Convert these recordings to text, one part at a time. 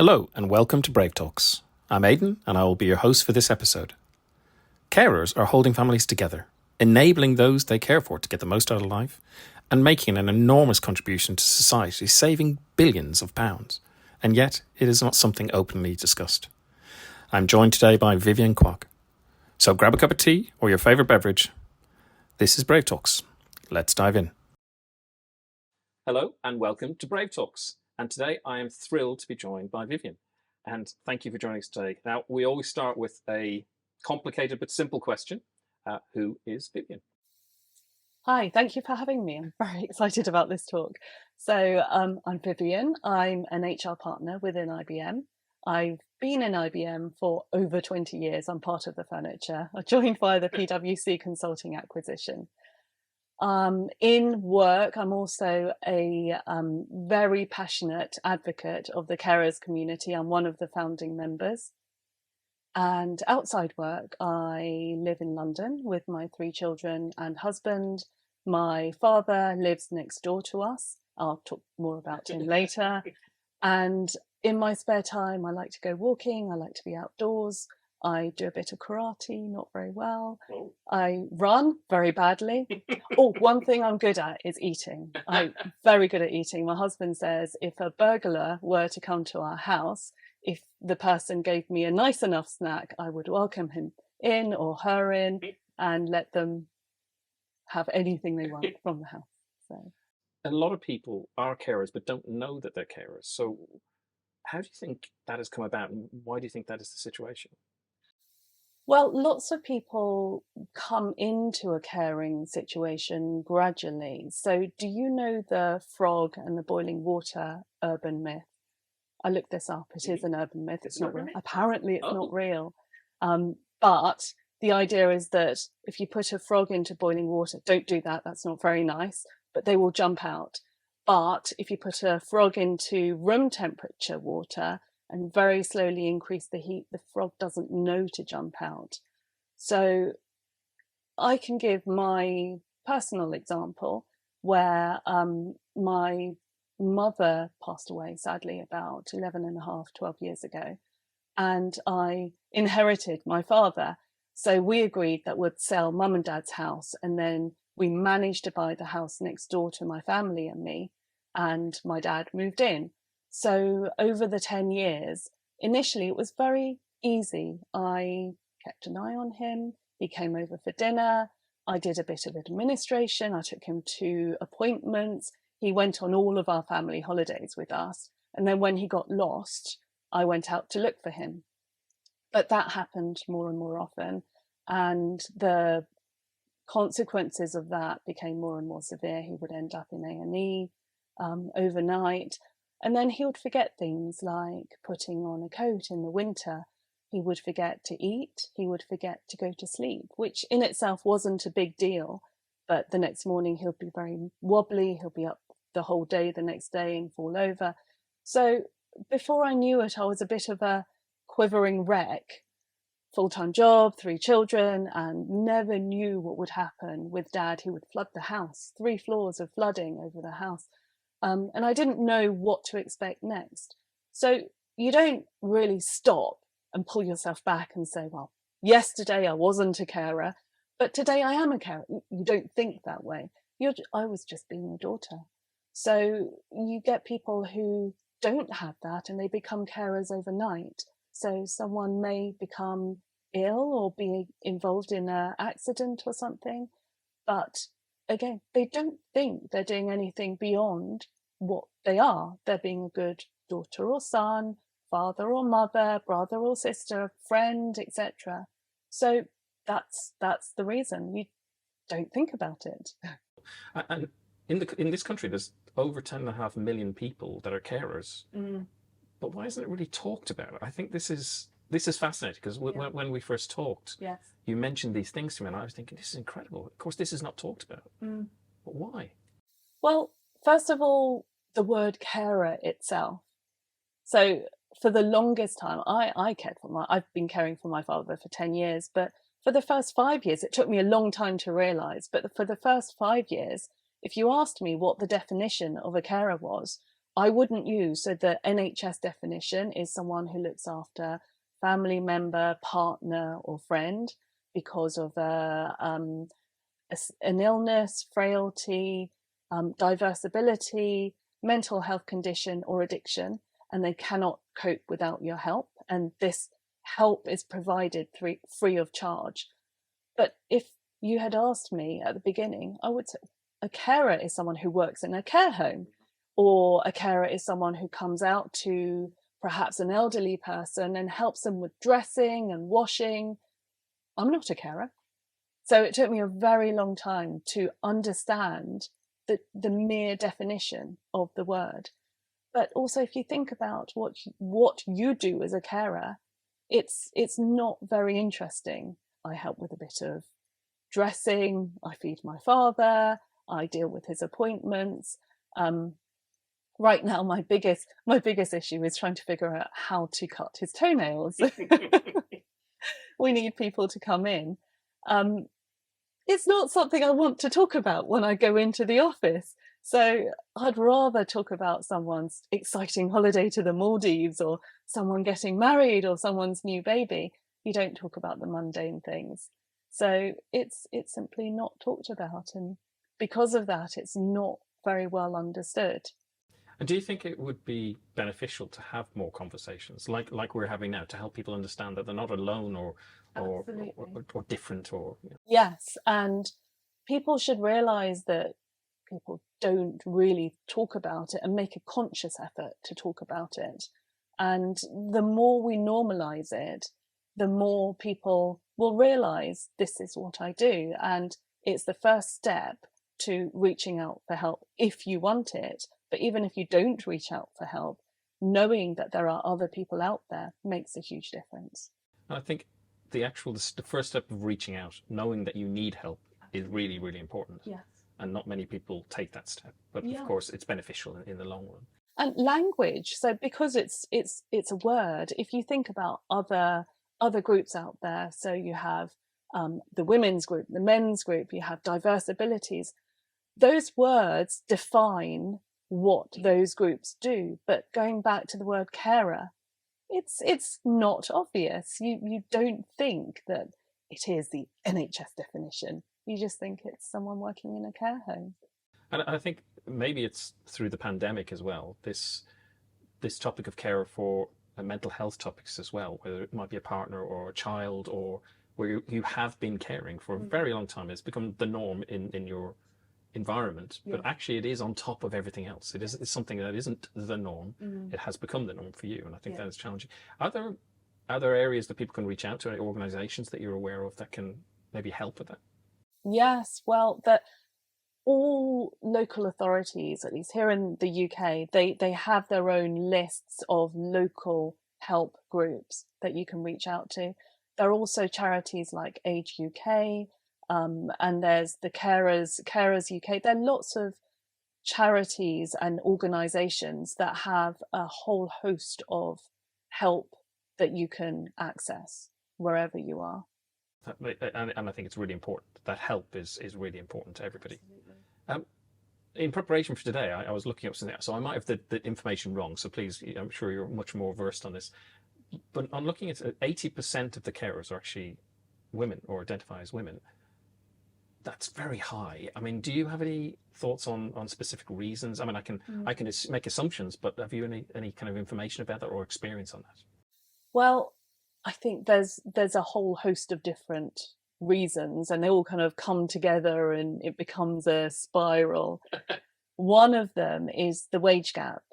Hello and welcome to Brave Talks. I'm Aidan and I will be your host for this episode. Carers are holding families together, enabling those they care for to get the most out of life and making an enormous contribution to society, saving billions of pounds. And yet it is not something openly discussed. I'm joined today by Vivian Kwok. So grab a cup of tea or your favourite beverage. This is Brave Talks. Let's dive in. Hello and welcome to Brave Talks. And today I am thrilled to be joined by Vivian. And thank you for joining us today. Now, we always start with a complicated but simple question. Who is Vivian? Hi, thank you for having me. I'm very excited about this talk. So I'm Vivian. I'm an HR partner within IBM. I've been in IBM for over 20 years. I'm part of the furniture. I joined via the PwC consulting acquisition. In work, I'm also a very passionate advocate of the carers community. I'm one of the founding members. And outside work, I live in London with my 3 children and husband. My father lives next door to us. I'll talk more about him later. And in my spare time, I like to go walking. I like to be outdoors. I do a bit of karate, not very well. Oh. I run very badly. One thing I'm good at is eating. I'm very good at eating. My husband says if a burglar were to come to our house, if the person gave me a nice enough snack, I would welcome him in or her in and let them have anything they want from the house. So, a lot of people are carers but don't know that they're carers. So how do you think that has come about and why do you think that is the situation? Well, lots of people come into a caring situation gradually. So do you know the frog and the boiling water urban myth? I looked this up. It is an urban myth. It's not real. Apparently it's not real. But the idea is that if you put a frog into boiling water, don't do that. That's not very nice, but they will jump out. But if you put a frog into room temperature water and very slowly increase the heat, the frog doesn't know to jump out. So I can give my personal example where my mother passed away, sadly, about 12 years ago. And I inherited my father. So we agreed that we'd sell mum and dad's house. And then we managed to buy the house next door to my family and me. And my dad moved in. So over the 10 years, initially it was very easy. I kept an eye on him. He came over for dinner. I did a bit of administration. I took him to appointments. He went on all of our family holidays with us. And then when he got lost, I went out to look for him. But that happened more and more often. And the consequences of that became more and more severe. He would end up in A&E overnight. And then he would forget things like putting on a coat in the winter. He would forget to eat. He would forget to go to sleep, which in itself wasn't a big deal. But the next morning he'll be very wobbly. He'll be up the whole day the next day and fall over. So before I knew it, I was a bit of a quivering wreck. Full-time job, 3 children, and never knew what would happen with Dad. He would flood the house, 3 floors of flooding over the house. And I didn't know what to expect next. So you don't really stop and pull yourself back and say, well, yesterday I wasn't a carer, but today I am a carer. You don't think that way. I was just being a daughter. So you get people who don't have that and they become carers overnight. So someone may become ill or be involved in an accident or something, but again, they don't think they're doing anything beyond what they are. They're being a good daughter or son, father or mother, brother or sister, friend, etc. So that's the reason. You don't think about it. And in this country, there's over 10.5 million people that are carers. But why isn't it really talked about? I think this is fascinating because when we first talked, yes, you mentioned these things to me, and I was thinking, this is incredible. Of course, this is not talked about. But why? Well, first of all, the word carer itself. So for the longest time, I've been caring for my father for 10 years, but for the first 5 years, it took me a long time to realize, but for the first 5 years, if you asked me what the definition of a carer was, I wouldn't use, so the NHS definition is someone who looks after family member, partner, or friend because of an illness, frailty, diverse ability, mental health condition, or addiction, and they cannot cope without your help. And this help is provided free of charge. But if you had asked me at the beginning, I would say a carer is someone who works in a care home, or a carer is someone who comes out to perhaps an elderly person and helps them with dressing and washing. I'm not a carer. So it took me a very long time to understand the mere definition of the word. But also, if you think about what you do as a carer, it's not very interesting. I help with a bit of dressing, I feed my father, I deal with his appointments. Right now, my biggest issue is trying to figure out how to cut his toenails. We need people to come in. It's not something I want to talk about when I go into the office. So I'd rather talk about someone's exciting holiday to the Maldives, or someone getting married, or someone's new baby. You don't talk about the mundane things. So it's simply not talked about. And because of that, it's not very well understood. And do you think it would be beneficial to have more conversations like we're having now, to help people understand that they're not alone or different or Yes, and people should realize that people don't really talk about it and make a conscious effort to talk about it. And the more we normalize it, the more people will realize this is what I do. And it's the first step to reaching out for help if you want it. But even if you don't reach out for help, knowing that there are other people out there makes a huge difference. I think the first step of reaching out, knowing that you need help, is really, really important. Yes. And not many people take that step. But of course, it's beneficial in the long run. And language. So because it's a word, if you think about other groups out there, so you have the women's group, the men's group, you have diverse abilities. Those words define what those groups do. But going back to the word carer, it's not obvious. You don't think that it is the NHS definition. You just think it's someone working in a care home. And I think maybe it's through the pandemic as well, this topic of care for mental health topics as well, whether it might be a partner or a child, or where you have been caring for a very long time. It's become the norm in your environment, but actually it is on top of everything else. It's something that isn't the norm. It has become the norm for you, and I think that is challenging. Are there areas that people can reach out to, organizations that you're aware of that can maybe help with that? Yes, well, all local authorities, at least here in the UK, they have their own lists of local help groups that you can reach out to. There are also charities like Age UK, and there's the Carers UK. There are lots of charities and organisations that have a whole host of help that you can access wherever you are. And I think it's really important. That help is really important to everybody. In preparation for today, I was looking up something, so I might have the information wrong, so please, I'm sure you're much more versed on this. But on looking at 80% of the carers are actually women or identify as women. That's very high. I mean, do you have any thoughts on specific reasons? I mean, I can make assumptions, but have you any kind of information about that or experience on that? Well, I think there's a whole host of different reasons, and they all kind of come together and it becomes a spiral. One of them is the wage gap.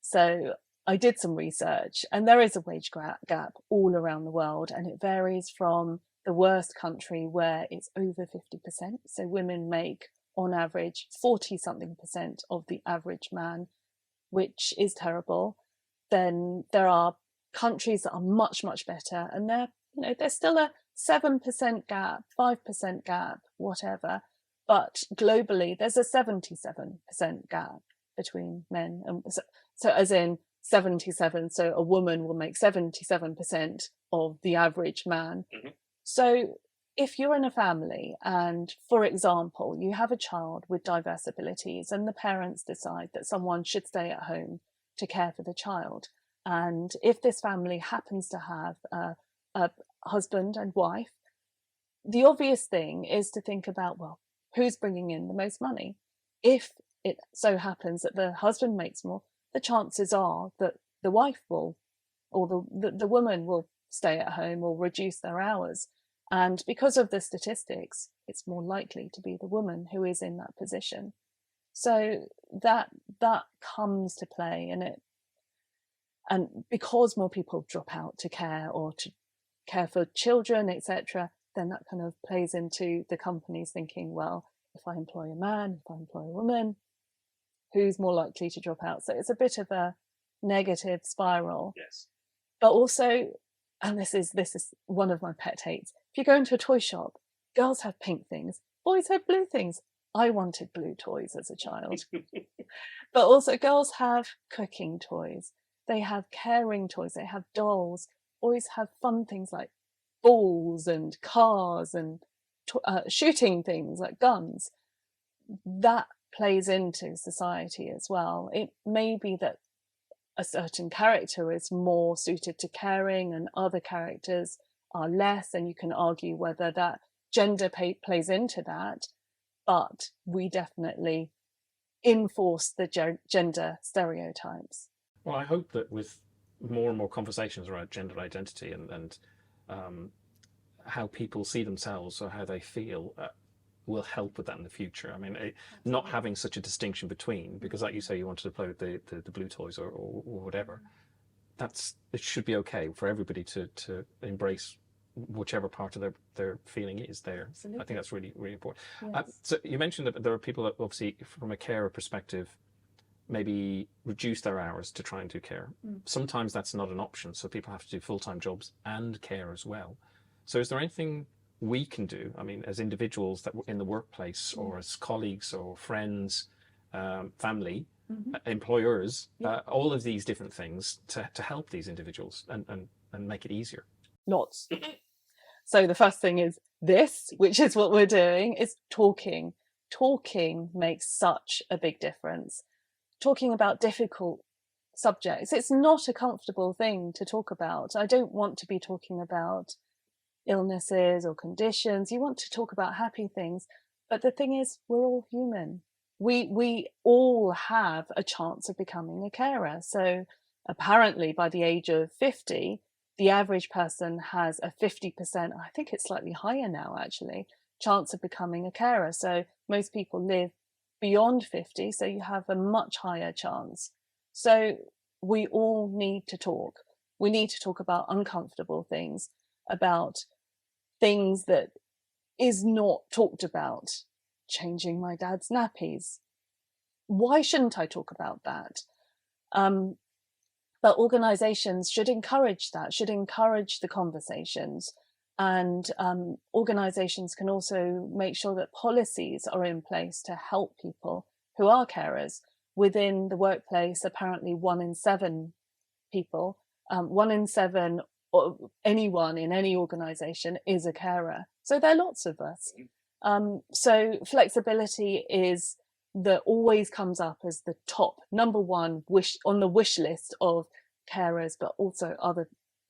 So I did some research, and there is a wage gap all around the world, and it varies from the worst country where it's over 50%. So women make on average 40-something% of the average man, which is terrible. Then there are countries that are much, much better, and there's still a 7% gap, 5% gap, whatever. But globally, there's a 77% gap between men. And so as in 77, so a woman will make 77% of the average man. Mm-hmm. So if you're in a family and, for example, you have a child with diverse abilities and the parents decide that someone should stay at home to care for the child. And if this family happens to have a husband and wife, the obvious thing is to think about, well, who's bringing in the most money? If it so happens that the husband makes more, the chances are that the wife will, or the woman will stay at home or reduce their hours. And because of the statistics, it's more likely to be the woman who is in that position. So that comes to play, and because more people drop out to care or to care for children, etc., then that kind of plays into the companies thinking, well, if I employ a man, if I employ a woman, who's more likely to drop out? So it's a bit of a negative spiral. Yes. But also, and this is one of my pet hates, if you go into a toy shop, girls have pink things, boys have blue things. I wanted blue toys as a child. But also girls have cooking toys, they have caring toys, they have dolls. Boys have fun things like balls and cars and shooting things like guns. That plays into society as well. It may be that a certain character is more suited to caring and other characters are less, and you can argue whether that gender plays into that, but we definitely enforce the gender stereotypes. Well, I hope that with more and more conversations around gender identity and how people see themselves or how they feel will help with that in the future. I mean, not having such a distinction between, because like you say, you wanted to play with the blue toys or whatever, it should be okay for everybody to embrace whichever part of their feeling is there. Absolutely. I think that's really, really important. Yes. So you mentioned that there are people that obviously from a carer perspective maybe reduce their hours to try and do care. Sometimes that's not an option, so people have to do full-time jobs and care as well. So is there anything we can do, I mean, as individuals that in the workplace or as colleagues or friends, family, employers, all of these different things to help these individuals and make it easier? Lots. So the first thing is this, which is what we're doing, is talking. Talking makes such a big difference. Talking about difficult subjects. It's not a comfortable thing to talk about. I don't want to be talking about illnesses or conditions. You want to talk about happy things. But the thing is, we're all human. We all have a chance of becoming a carer. So apparently by the age of 50, the average person has a 50%, I think it's slightly higher now actually, chance of becoming a carer. So most people live beyond 50, so you have a much higher chance. So we all need to talk. We need to talk about uncomfortable things, about things that is not talked about. Changing my dad's nappies. Why shouldn't I talk about that? But organizations should encourage that, should encourage the conversations. And organizations can also make sure that policies are in place to help people who are carers. Within the workplace, apparently 1 in 7 people, 1 in 7 or anyone in any organization is a carer. So there are lots of us. So flexibility always comes up as the top number one wish on the wish list of carers, but also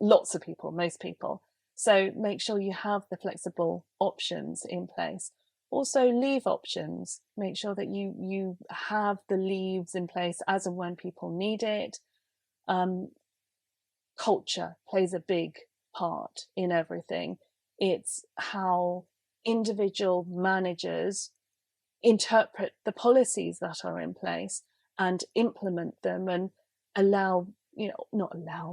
lots of people, most people. So make sure you have the flexible options in place. Also leave options. Make sure that you have the leaves in place as and when people need it. Culture plays a big part in everything. It's how individual managers interpret the policies that are in place and implement them and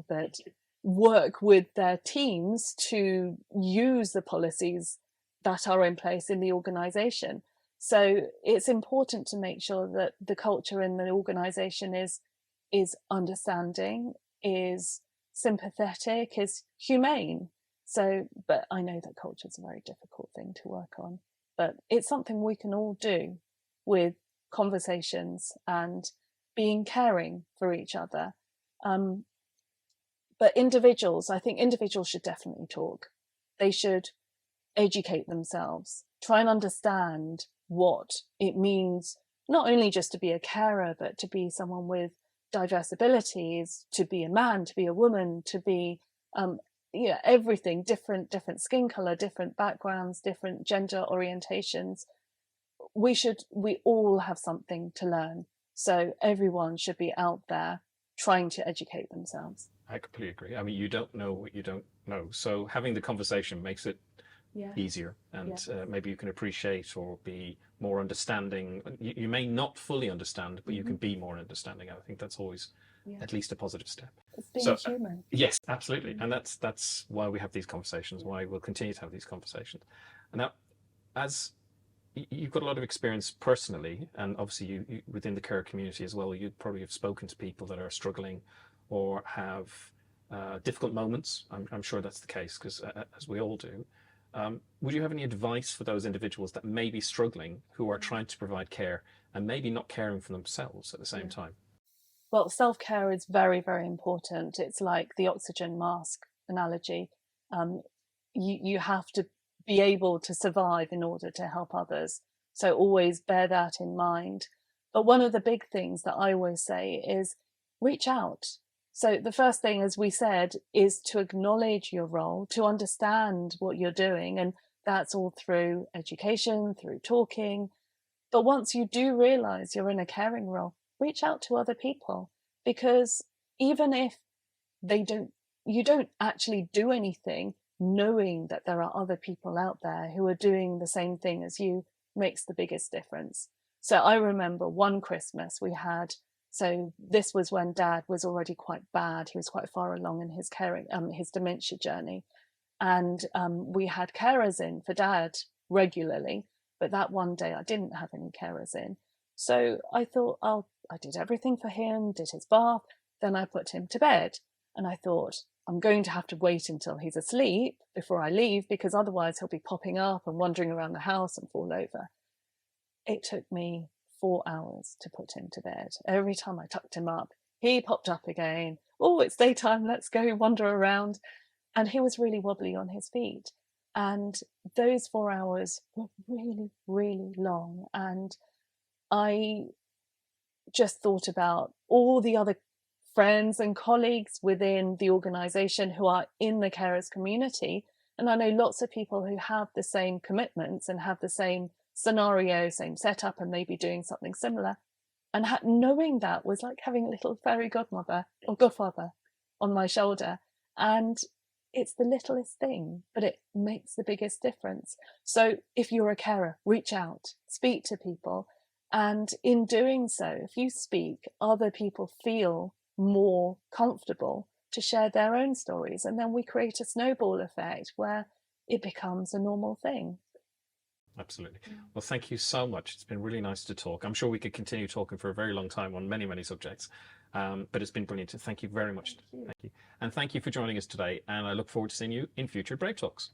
but work with their teams to use the policies that are in place in the organization. So it's important to make sure that the culture in the organization is understanding, is sympathetic, is humane. So, but I know that culture is a very difficult thing to work on, but it's something we can all do with conversations and being caring for each other. But I think individuals should definitely talk. They should educate themselves, try and understand what it means, not only just to be a carer, but to be someone with diverse abilities, to be a man, to be a woman, to be everything, different skin color, different backgrounds, different gender orientations. We all have something to learn. So everyone should be out there trying to educate themselves. I completely agree. I mean, you don't know what you don't know. So having the conversation makes it easier, and maybe you can appreciate or be more understanding. You may not fully understand, but you can be more understanding. I think that's always at least a positive step. It's being human. Yes, absolutely. And that's why we have these conversations, why we'll continue to have these conversations. And now, as you've got a lot of experience personally, and obviously you within the care community as well, you probably have spoken to people that are struggling or have difficult moments. I'm sure that's the case, because as we all do. Would you have any advice for those individuals that may be struggling, who are trying to provide care and maybe not caring for themselves at the same time? Well, self-care is very, very important. It's like the oxygen mask analogy. You have to be able to survive in order to help others. So always bear that in mind. But one of the big things that I always say is reach out. So the first thing, as we said, is to acknowledge your role, to understand what you're doing. And that's all through education, through talking. But once you do realize you're in a caring role, reach out to other people, because even if you don't actually do anything, knowing that there are other people out there who are doing the same thing as you makes the biggest difference. So I remember one Christmas we had, so this was when Dad was already quite bad. He was quite far along in his his dementia journey. And we had carers in for Dad regularly, but that one day I didn't have any carers in. So I thought, I did everything for him, did his bath, then I put him to bed. And I thought, I'm going to have to wait until he's asleep before I leave, because otherwise he'll be popping up and wandering around the house and fall over. It took me 4 hours to put him to bed. Every time I tucked him up, he popped up again. Oh, it's daytime, let's go wander around. And he was really wobbly on his feet. And those 4 hours were really, really long. And I just thought about all the other friends and colleagues within the organization who are in the carers community. And I know lots of people who have the same commitments and have the same scenario, same setup, and maybe doing something similar. And knowing that was like having a little fairy godmother or godfather on my shoulder. And it's the littlest thing, but it makes the biggest difference. So if you're a carer, reach out, speak to people. And in doing so, if you speak, other people feel more comfortable to share their own stories. And then we create a snowball effect where it becomes a normal thing. Absolutely. Well, thank you so much. It's been really nice to talk. I'm sure we could continue talking for a very long time on many, many subjects. But it's been brilliant. Thank you very much. Thank you. And thank you for joining us today. And I look forward to seeing you in future Break Talks.